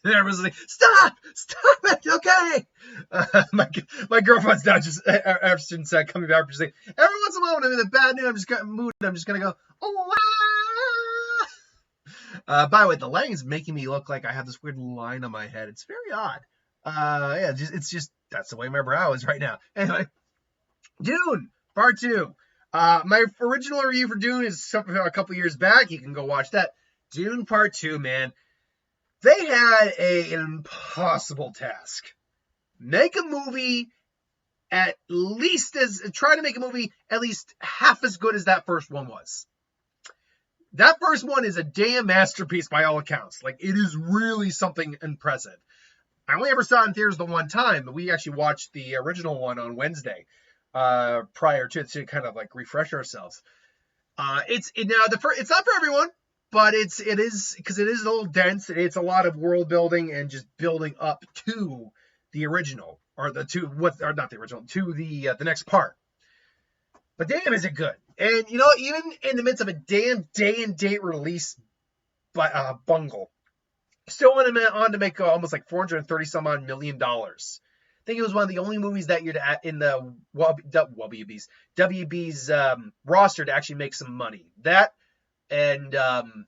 And everyone's like, stop it, okay. My girlfriend's now just ever since coming back, she's like, every once in a while when I'm in a bad mood, I'm just gonna go, oh wow. By the way, the lighting is making me look like I have this weird line on my head. It's very odd. Yeah, it's just that's the way my brow is right now. Anyway, Dune Part 2. My original review for Dune is a couple years back. You can go watch that. Dune Part 2, man. They had an impossible task. Make a movie try to make a movie at least half as good as that first one was. That first one is a damn masterpiece by all accounts. Like, it is really something impressive. I only ever saw it in theaters the one time, but we actually watched the original one on Wednesday prior to kind of like refresh ourselves. It's not for everyone, but it is because it is a little dense. It's a lot of world building and just building up to the original not the original, to the next part. But damn, is it good? And even in the midst of a damn day and date release bungle, still on to make almost like $430 some odd million. I think it was one of the only movies that year in the WB's roster to actually make some money. That and The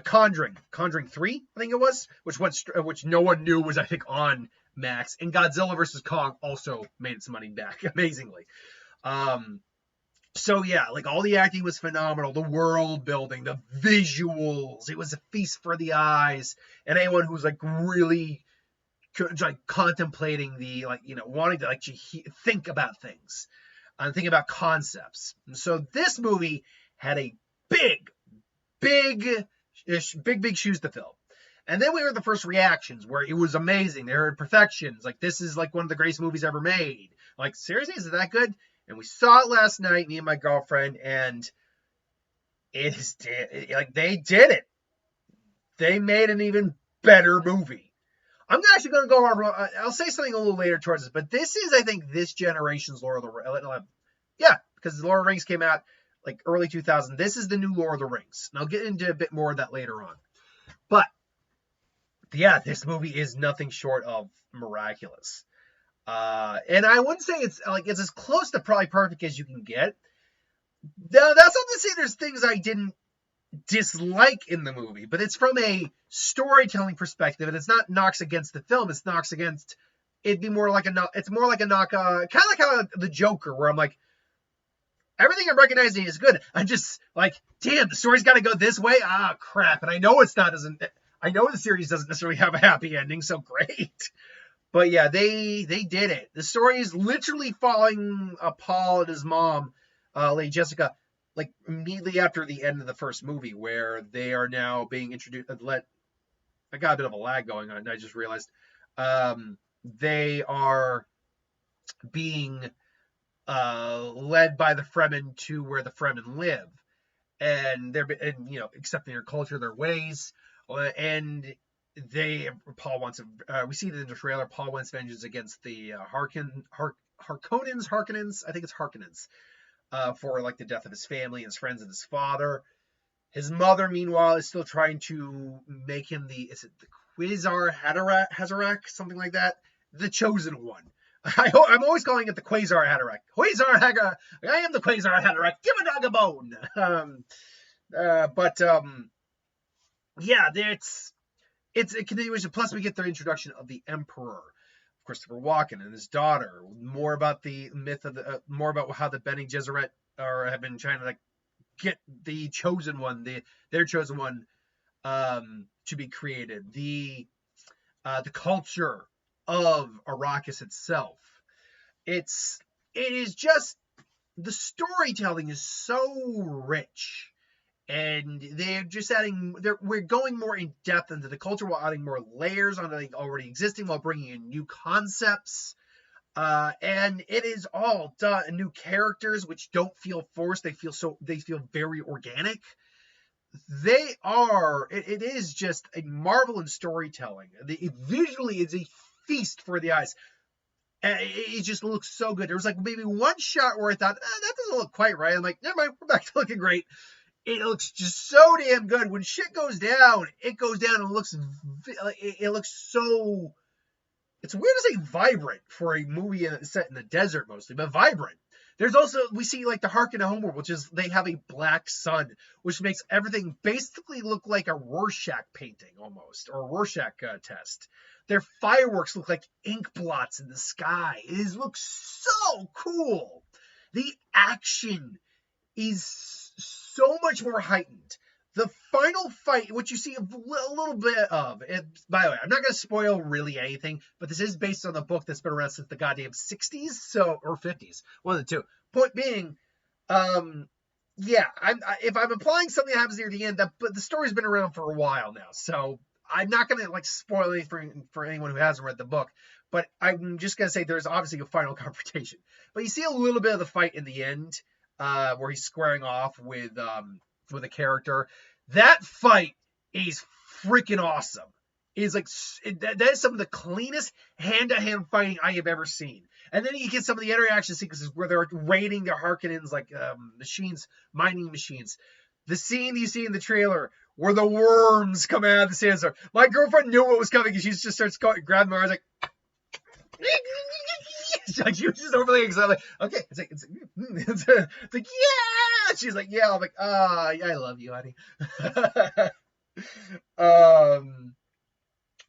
Conjuring 3, I think it was, which no one knew was, I think, on Max. And Godzilla vs. Kong also made some money back, amazingly. So yeah, like all the acting was phenomenal, the world building, the visuals, it was a feast for the eyes, and anyone who's like really like contemplating the wanting to like think about things and think about concepts. And so this movie had a big shoes to fill. And then we heard the first reactions where it was amazing. They heard perfections. Like, this is like one of the greatest movies ever made. Like, seriously, is it that good? And we saw it last night, me and my girlfriend, and they did it. They made an even better movie. I'm actually going to go over, I'll say something a little later towards this, but this is, I think, this generation's Lord of the Rings. Yeah, because the Lord of the Rings came out like early 2000. This is the new Lord of the Rings. And I'll get into a bit more of that later on. But yeah, this movie is nothing short of miraculous. And I wouldn't say it's as close to probably perfect as you can get. Now, that's not to say there's things I didn't dislike in the movie, but it's from a storytelling perspective, and it's not knocks against the film. It's knocks against. It's more like a knock. Kind of like how the Joker, where I'm like, everything I'm recognizing is good. I'm just like, damn, the story's got to go this way. Ah, crap. And I know I know the series doesn't necessarily have a happy ending, so great. But yeah, they did it. The story is literally following Paul and his mom, Lady Jessica, like immediately after the end of the first movie, where they are now being introduced. I got a bit of a lag going on. I just realized they are being led by the Fremen to where the Fremen live, and they're accepting their culture, their ways, and Paul wants we see that in the trailer. Paul wants vengeance against the Harkonnens. I think it's Harkonnens, for like the death of his family, his friends, and his father. His mother, meanwhile, is still trying to make him the Quasar Haderach, something like that, the chosen one. I'm always calling it the Quasar Haderach. Quasar Haderach. I am the Quasar Haderach. Give a dog a bone. Yeah, it's a continuation. Plus, we get the introduction of the Emperor, Christopher Walken, and his daughter. More about the myth of more about how the Bene Gesserit have been trying to like get the chosen one, their chosen one, to be created. The culture of Arrakis itself. It is just, the storytelling is so rich. And they're just we're going more in depth into the culture while adding more layers on the already existing, while bringing in new concepts. And it is all done, new characters, which don't feel forced. They feel very organic. It is just a marvel in storytelling. Visually, it's a feast for the eyes. It just looks so good. There was like maybe one shot where I thought, that doesn't look quite right. I'm like, never mind, we're back to looking great. it looks just so damn good. When shit goes down, it goes down and it looks so. It's weird to say vibrant for a movie set in the desert mostly, but vibrant. There's also, we see like the Hark in a Homeworld, which is they have a black sun, which makes everything basically look like a Rorschach painting almost, or a Rorschach test. Their fireworks look like ink blots in the sky. It looks so cool. The action is so much more heightened. The final fight, which you see a little bit of, by the way, I'm not going to spoil really anything, but this is based on a book that's been around since the goddamn 60s, or 50s, one of the two. Point being, yeah, if I'm applying something that happens near the end, but the story's been around for a while now, so I'm not going to like spoil anything for anyone who hasn't read the book, but I'm just going to say there's obviously a final confrontation. But you see a little bit of the fight in the end, where he's squaring off with a character. That fight is freaking awesome. Is like that is some of the cleanest hand-to-hand fighting I have ever seen. And then you get some of the interaction sequences where they're raiding their Harkonnens like machines, mining machines. The scene you see in the trailer where the worms come out of the sandstorm. My girlfriend knew what was coming and she just starts grabbing my arms like. She was just overly excited. Like, okay, it's like, yeah. She's like, yeah. I'm like, yeah, I love you, honey.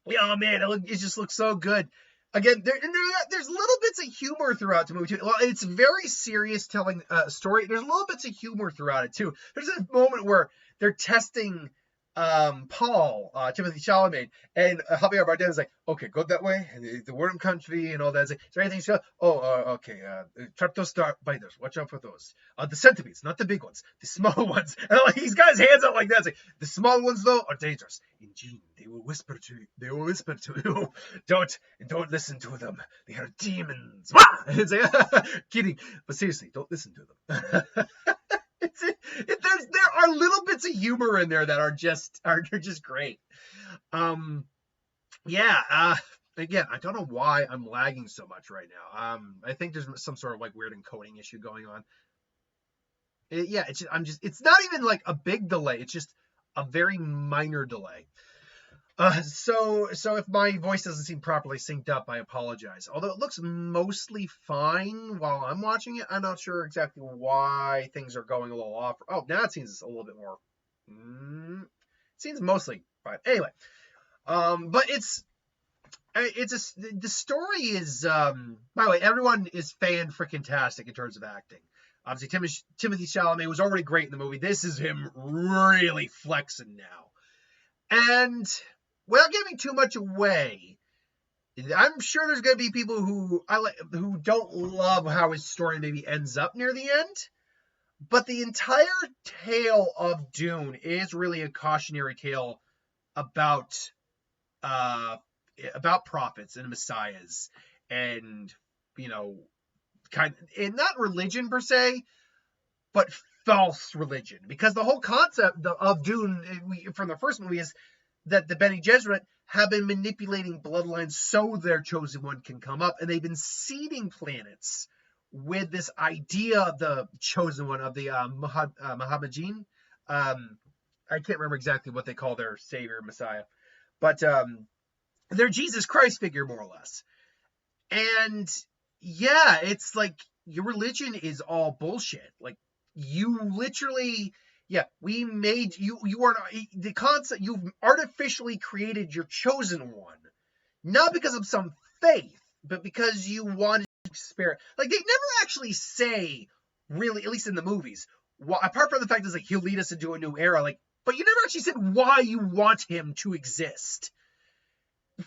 Yeah, man, it just looks so good. Again, there's little bits of humor throughout the movie too. Well, it's very serious telling a story. There's little bits of humor throughout it too. There's a moment where they're testing Paul, Timothy Chalamet, and Javier Bardem is like, okay, go that way, and the worm country and all that. Is there anything? Okay, trapdoor spiders, watch out for those. The centipedes, not the big ones, the small ones. And like, he's got his hands up like that. It's like, the small ones though are dangerous. In Dune, they will whisper to you. Don't listen to them. They are demons. It's like, kidding, but seriously, don't listen to them. There are little bits of humor in there that are just great. Yeah. Again, I don't know why I'm lagging so much right now. I think there's some sort of like weird encoding issue going on. It's not even like a big delay. It's just a very minor delay. So if my voice doesn't seem properly synced up, I apologize. Although it looks mostly fine while I'm watching it, I'm not sure exactly why things are going a little off. Oh, now it seems a little bit more. It seems mostly fine. Anyway, but the story is. By the way, everyone is fan-freaking-tastic in terms of acting. Obviously, Timothy Chalamet was already great in the movie. This is him really flexing now, and. Without giving too much away, I'm sure there's going to be people who don't love how his story maybe ends up near the end. But the entire tale of Dune is really a cautionary tale about prophets and messiahs, and and not religion per se, but false religion. Because the whole concept of Dune from the first movie is that the Bene Gesserit have been manipulating bloodlines so their chosen one can come up, and they've been seeding planets with this idea of the chosen one, of the Mohammedan. I can't remember exactly what they call their savior, Messiah, but they're Jesus Christ figure, more or less. And yeah, it's like your religion is all bullshit. Like, you literally... Yeah, we made you are the concept. You've artificially created your chosen one, not because of some faith, but because you wanted to experiment. Like, they never actually say, really, at least in the movies, apart from the fact that like he'll lead us into a new era. Like, but you never actually said why you want him to exist.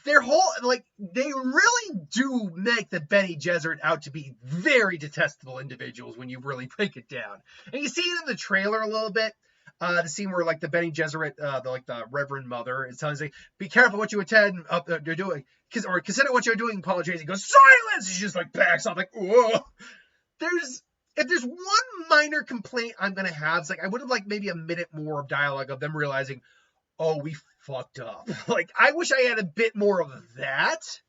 Their whole, like, they really do make the Bene Gesserit out to be very detestable individuals when you really break it down. And you see it in the trailer a little bit. The scene where, like, the Bene Gesserit, the Reverend Mother is telling us, like, be careful what you attend you're doing, or consider what you're doing, Paul Tracy goes, silence! She just, like, backs off, like, whoa. If there's one minor complaint I'm going to have, it's like, I would have liked maybe a minute more of dialogue of them realizing, oh, we fucked up. Like, I wish I had a bit more of that.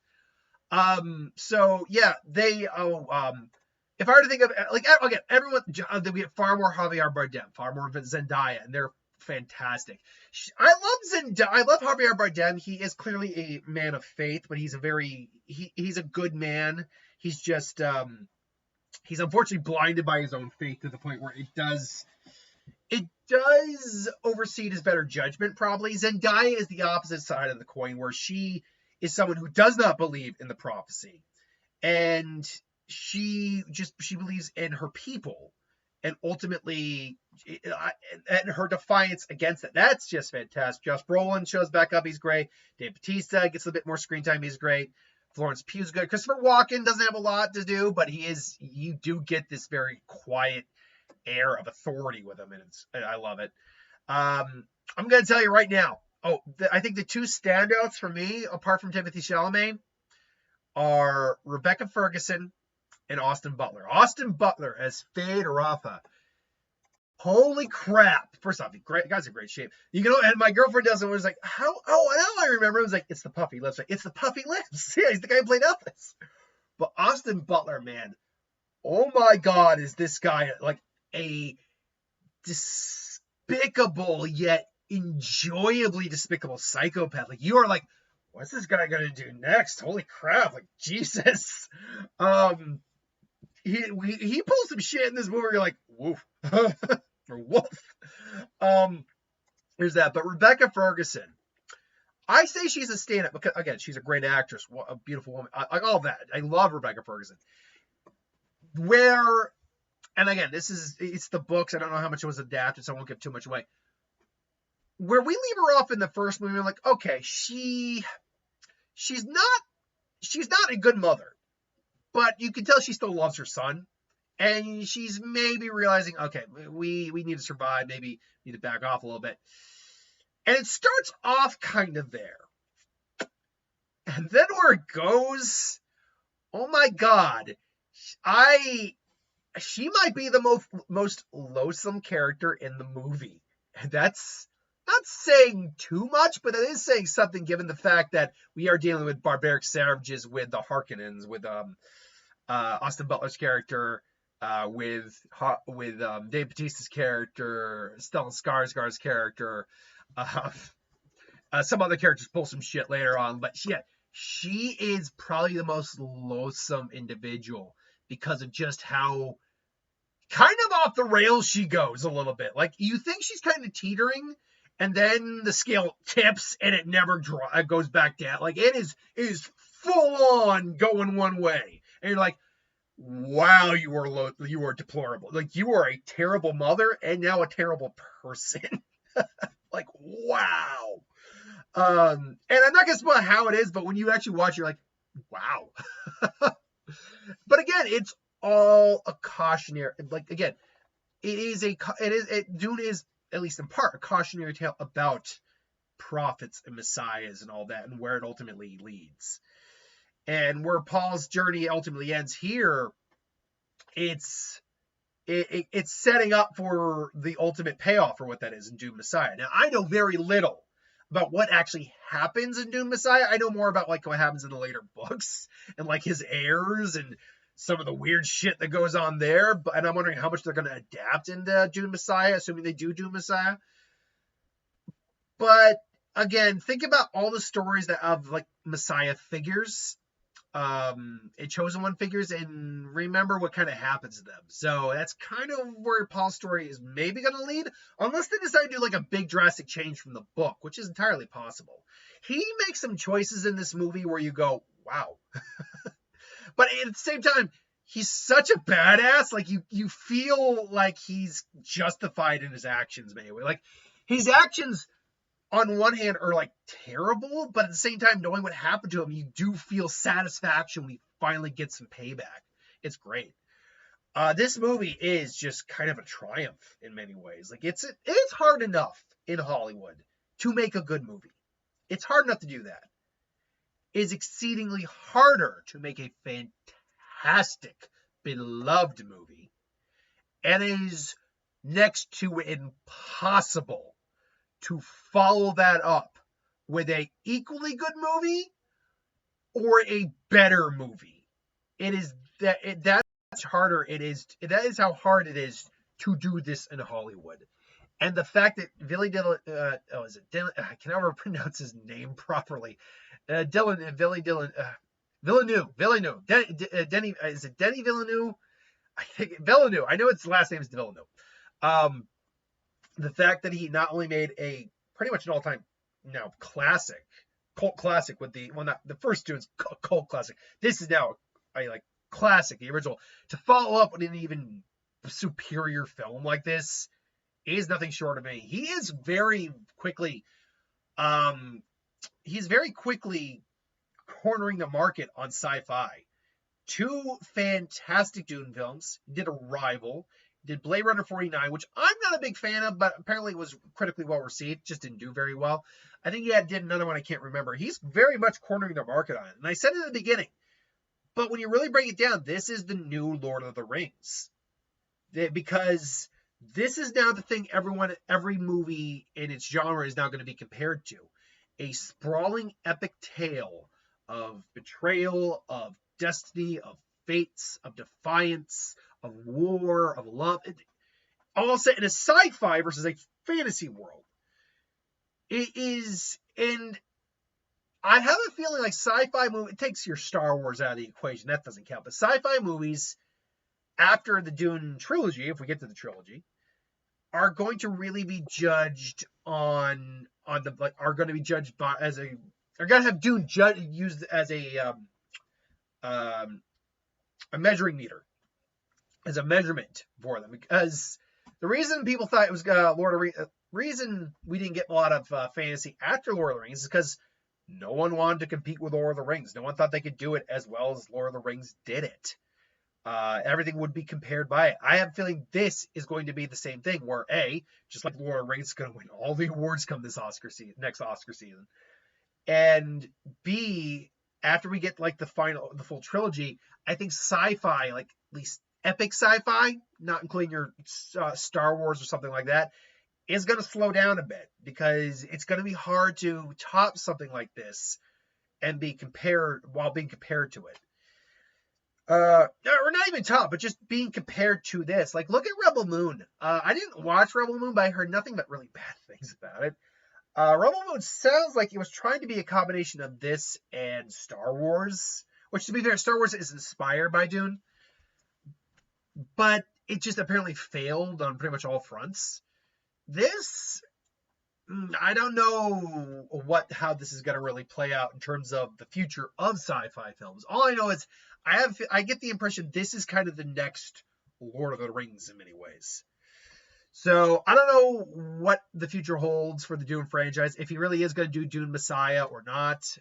So yeah, if I were to think of like again, everyone we have far more Javier Bardem, far more Zendaya, and they're fantastic. I love Zendaya. I love Javier Bardem. He is clearly a man of faith, but he's a good man. He's just he's unfortunately blinded by his own faith to the point where it does oversee his better judgment, probably. Zendaya is the opposite side of the coin, where she is someone who does not believe in the prophecy. And she believes in her people. And ultimately, and her defiance against it. That's just fantastic. Josh Brolin shows back up. He's great. Dave Bautista gets a bit more screen time. He's great. Florence Pugh's good. Christopher Walken doesn't have a lot to do, but you do get this very quiet air of authority with him, and I love it. I'm going to tell you right now. I think the two standouts for me, apart from Timothée Chalamet, are Rebecca Ferguson and Austin Butler. Austin Butler as Fade Rafa. Holy crap! First off, guy's in great shape. And my girlfriend doesn't was like, how? Oh, now I remember. It was like, it's the puffy lips. Like, it's the puffy lips. Yeah, he's the guy who played Elvis. But Austin Butler, man, oh my God, is this guy like a despicable yet enjoyably despicable psychopath? Like, you are like, what's this guy gonna do next? Holy crap! Like, Jesus. He pulls some shit in this movie. You're like, woof. Or woof. There's that. But Rebecca Ferguson, I say she's a stand-up because, again, she's a great actress, a beautiful woman. All that. I love Rebecca Ferguson. And again, it's the books. I don't know how much it was adapted, so I won't give too much away. Where we leave her off in the first movie, we're like, okay, she's not a good mother, but you can tell she still loves her son. And she's maybe realizing, okay, we need to survive, maybe need to back off a little bit. And it starts off kind of there. And then where it goes, oh my God, she might be the most loathsome character in the movie. And that's not saying too much, but it is saying something given the fact that we are dealing with barbaric savages with the Harkonnens, with Austin Butler's character, with Dave Bautista's character, Stellan Skarsgård's character, some other characters pull some shit later on, but she is probably the most loathsome individual because of just how kind of off the rails she goes a little bit. Like, you think she's kind of teetering, and then the scale tips and it never goes back down. Like, it is full on going one way, and you're like, wow, you are deplorable. Like, you are a terrible mother and now a terrible person. Like, wow. And I'm not gonna spoil how it is, but when you actually watch, you're like, wow. But again, it's all a cautionary. Like, again, Dune is, at least in part, a cautionary tale about prophets and messiahs and all that, and where it ultimately leads. And where Paul's journey ultimately ends here, it's setting up for the ultimate payoff for what that is in Dune Messiah. Now, I know very little about what actually happens in Dune Messiah. I know more about like what happens in the later books and like his heirs and some of the weird shit that goes on there. And I'm wondering how much they're going to adapt into Dune Messiah, assuming they do Dune Messiah. But again, think about all the stories that of like Messiah figures. Chosen one figures, and remember what kind of happens to them. So that's kind of where Paul's story is maybe going to lead, unless they decide to do like a big drastic change from the book, which is entirely possible. He makes some choices in this movie where you go, wow. But at the same time, he's such a badass. Like, you feel like he's justified in his actions, maybe. Like, his actions on one hand are like terrible, but at the same time, knowing what happened to him, you do feel satisfaction when he finally gets some payback. It's great. This movie is just kind of a triumph in many ways. Like, it's hard enough in Hollywood to make a good movie. It's hard enough to do that. It's exceedingly harder to make a fantastic, beloved movie. And it is next to impossible to follow that up with a equally good movie or a better movie. It is that's harder it is. That is how hard it is to do this in Hollywood. And the fact that Billy Dillon, is it Dillon? I can never pronounce his name properly. Villeneuve. Denny, is it Denny Villeneuve? I think Villeneuve. I know its last name is Villeneuve. The fact that he not only made a pretty much an all-time now cult classic with not the first Dune's cult classic. This is now a classic, the original. To follow up with an even superior film like this is nothing short of me. He is very quickly, cornering the market on sci-fi. 2 fantastic Dune films. He did Arrival, did Blade Runner 49, which I'm not a big fan of, but apparently was critically well received. Just didn't do very well. I think he did another one I can't remember. He's very much cornering the market on it. And I said it in the beginning, but when you really break it down, this is the new Lord of the Rings. Because this is now the thing every movie in its genre is now going to be compared to. A sprawling epic tale of betrayal, of destiny, of fates, of defiance, of war, of love. All set in a sci-fi versus a fantasy world. It is, and I have a feeling like sci-fi movie, it takes your Star Wars out of the equation. That doesn't count. But sci-fi movies, after the Dune trilogy, if we get to the trilogy, are going to really be judged are going to be judged by are going to have Dune used as a measuring meter, as a measurement for them. Because the reason people thought it was reason we didn't get a lot of fantasy after Lord of the Rings is because no one wanted to compete with Lord of the Rings. No one thought they could do it as well as Lord of the Rings did it. Everything would be compared by it. I have a feeling this is going to be the same thing, where just like Lord of the Rings is going to win all the awards come this next Oscar season, and B, after we get the full trilogy, I think sci-fi, at least epic sci-fi, not including your Star Wars or something like that, is going to slow down a bit, because it's going to be hard to top something like this and be compared to it. Or not even top, but just being compared to this. Look at Rebel Moon. I didn't watch Rebel Moon, but I heard nothing but really bad things about it. Rebel Moon sounds like it was trying to be a combination of this and Star Wars, which, to be fair, Star Wars is inspired by Dune, but it just apparently failed on pretty much all fronts. This, I don't know how this is going to really play out in terms of the future of sci-fi films. All I know is I get the impression this is kind of the next Lord of the Rings in many ways. So I don't know what the future holds for the Dune franchise. If he really is going to do Dune Messiah or not,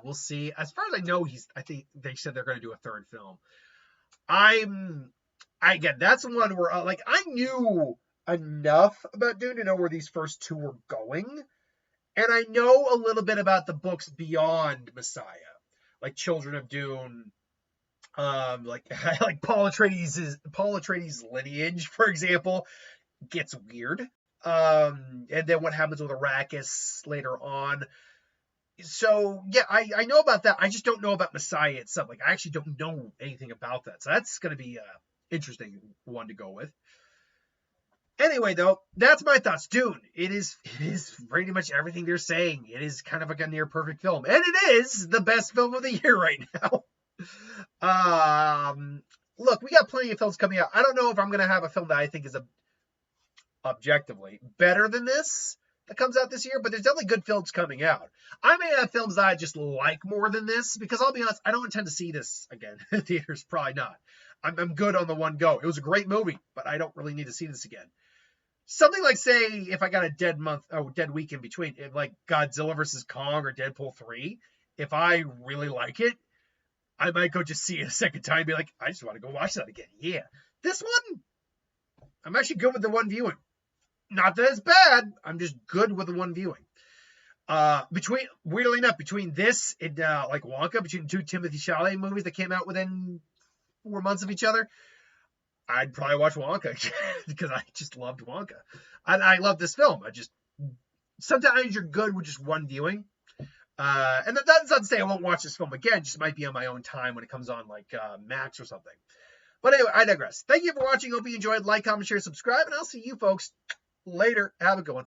we'll see. As far as I know, I think they said they're going to do a third film. Again, that's one where I knew enough about Dune to know where these first 2 were going, and I know a little bit about the books beyond Messiah, like Children of Dune, like Paul Atreides' lineage, for example, gets weird, and then what happens with Arrakis later on. So yeah, I know about that. I just don't know about Messiah itself. I actually don't know anything about that, so that's going to be an interesting one to go with. Anyway, though, that's my thoughts. Dune. It is pretty much everything they're saying. It is kind of a near perfect film, and it is the best film of the year right now. Look, we got plenty of films coming out. I don't know if I'm going to have a film that I think is objectively better than this that comes out this year, but there's definitely good films coming out. I may have films that I just like more than this, because I'll be honest, I don't intend to see this again in theaters. Probably not. I'm good on the one go. It was a great movie, but I don't really need to see this again. Something like, say, if I got a dead week in between, like Godzilla vs. Kong or Deadpool 3, if I really like it, I might go just see it a second time and be like, I just want to go watch that again. Yeah. This one, I'm actually good with the one viewing. Not that it's bad. I'm just good with the one viewing. Weirdly enough, between this and Wonka, between 2 Timothée Chalamet movies that came out within 4 months of each other, I'd probably watch Wonka because I just loved Wonka. And I love this film. Sometimes you're good with just one viewing. And that's not to say I won't watch this film again. It just might be on my own time when it comes on Max or something. But anyway, I digress. Thank you for watching. Hope you enjoyed. Like, comment, share, subscribe, and I'll see you folks later. Have a good one.